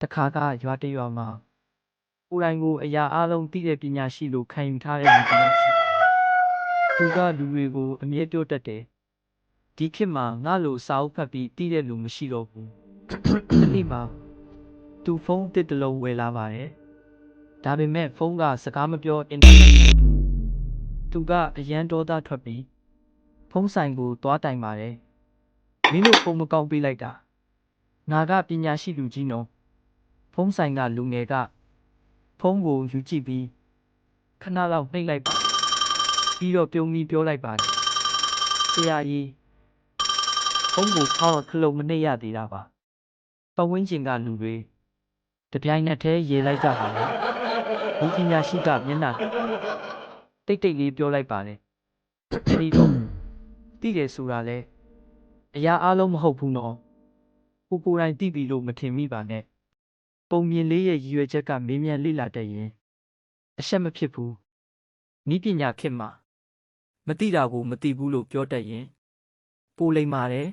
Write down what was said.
တခါကရွာတရွာမှာကိုယ်တိုင်ကိုအရာအလုံးသိတဲ့ပညာရှိလို့ခံယူထားတဲ့လူပညာရှိသူကလူတွေကိုအမြဲပြောတတ်တယ်ဒီခေတ်မှာငါလိုစာအုပ်ဖတ်ပြီးသိတဲ့လူမရှိတော့ဘူးဒီနေ့မှာသူဖုန်းတစ်တလုံးဝယ်လာပါတယ်ဒါပေမဲ့ဖုန်းကစကားမပြောအင်တာနက်သူကအရန်ဒေါသထွက်ပြီးဖုန်းဆိုင်ကိုသွားတိုင်ပါတယ်မင်းတို့ဖုန်းမကောင်းပေးလိုက်တာငါကပညာရှိလူကြီးနော်ဖုန်းဆိုင်ကလူငယ်ကဖုန်းကိုယူကြည့်ပြီးခဏလောက်နှိပ်လိုက်ပါပြီးတော့ပြုံးပြီးပြောလိုက်ပါတယ်ဆရာကြီးဖုန်းကိုဖောက်ခလုံးမနှိပ်ရသေးတာပါပတ်ဝန်းကျင်ကလူတွေတပြိုင်နက်တည်းရေလိုက်ကြပါတယ်လူပညာရှိကမျက်နှာတိတ်တိတ်လေးပြောလိုက်ပါတယ်ဒီတော့သိတယ်ဆိုတာလဲအရာအလုံးမဟုတ်ဘူးနော်ကိုယ်တိုင်သိပြီလို့မထင်မိပါနဲ့ပုံမြင်လေးရဲ့ရည်ရွယ်ချက်ကမေးမြန်းလေ့လာတတ်ရင်အရှက်မဖြစ်ဘူးဤပညာခေတ်မှာမသိတာကိုမသိဘူးလို့ပြောတတ်ရင်ပိုလိမ္မာတယ်